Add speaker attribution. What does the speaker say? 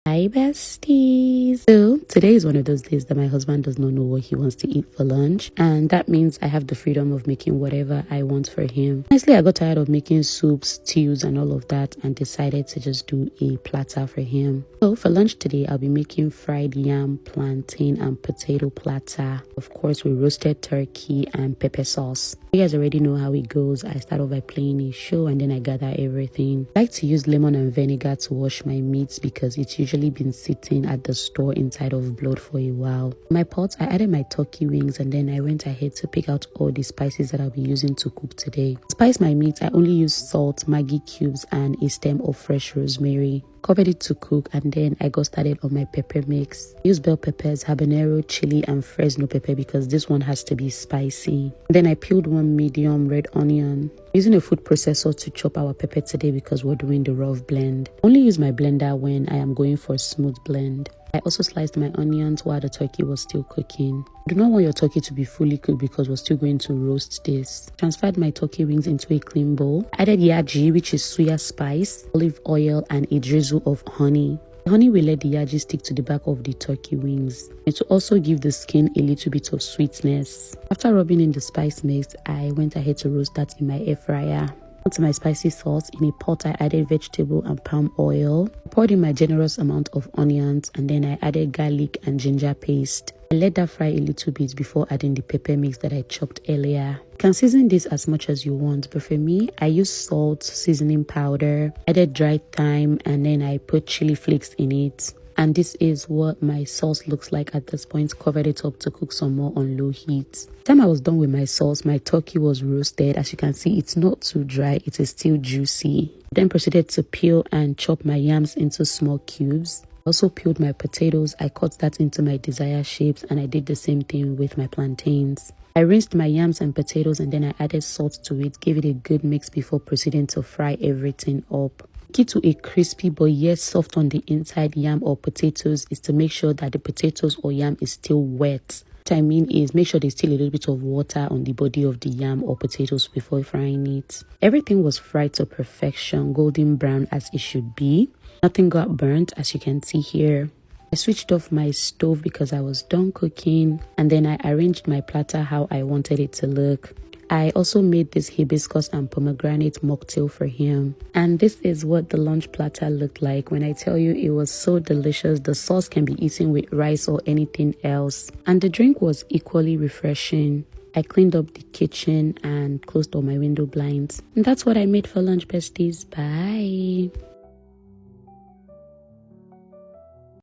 Speaker 1: Hi besties. So today is one of those days that my husband does not know what he wants to eat for lunch, and that means I have the freedom of making whatever I want for him. Honestly, I got tired of making soups, stews and all of that and decided to just do a platter for him. So for lunch today, I'll be making fried yam, plantain and potato platter. Of course, with roasted turkey and pepper sauce. You guys already know how it goes. I start off by playing a show and then I gather everything. I like to use lemon and vinegar to wash my meats because it's usually been sitting at the store inside of blood for a while. In my pot, I added my turkey wings and then I went ahead to pick out all the spices that I'll be using to cook today. To spice my meat, I only use salt, Maggi cubes and a stem of fresh rosemary. Covered it to cook and then I got started on my pepper mix. Use bell peppers, habanero, chili and Fresno pepper because this one has to be spicy. Then I peeled one medium red onion. Using a food processor to chop our pepper today because we're doing the rough blend. Only use my blender when I am going for a smooth blend. I also sliced my onions while the turkey was still cooking. Do not want your turkey to be fully cooked because we're still going to roast this. Transferred my turkey wings into a clean bowl. Added yaji, which is suya spice, olive oil and a drizzle of honey. The honey will let the yaji stick to the back of the turkey wings. It will also give the skin a little bit of sweetness. After rubbing in the spice mix, I went ahead to roast that in my air fryer. Onto my spicy sauce. In a pot, I added vegetable and palm oil. I poured in my generous amount of onions and then I added garlic and ginger paste. I let that fry a little bit before adding the pepper mix that I chopped earlier. You can season this as much as you want, but for me, I use salt, seasoning powder, added dried thyme, and then I put chili flakes in it. And this is what my sauce looks like at this point. Covered it up to cook some more on low heat. The time I was done with my sauce, my turkey was roasted. As you can see, it's not too dry, it is still juicy. Then proceeded to peel and chop my yams into small cubes. I also peeled my potatoes. I cut that into my desired shapes and I did the same thing with my plantains. I rinsed my yams and potatoes and then I added salt to it, gave it a good mix before proceeding to fry everything up. Key to a crispy but yet soft on the inside yam or potatoes is to make sure that the potatoes or yam is still wet. What I mean is make sure there's still a little bit of water on the body of the yam or potatoes before frying it. Everything was fried to perfection, golden brown as it should be. Nothing got burnt as you can see here. I switched off my stove because I was done cooking and then I arranged my platter how I wanted it to look. I also made this hibiscus and pomegranate mocktail for him. And this is what the lunch platter looked like. When I tell you it was so delicious, the sauce can be eaten with rice or anything else. And the drink was equally refreshing. I cleaned up the kitchen and closed all my window blinds. And that's what I made for lunch, besties. Bye.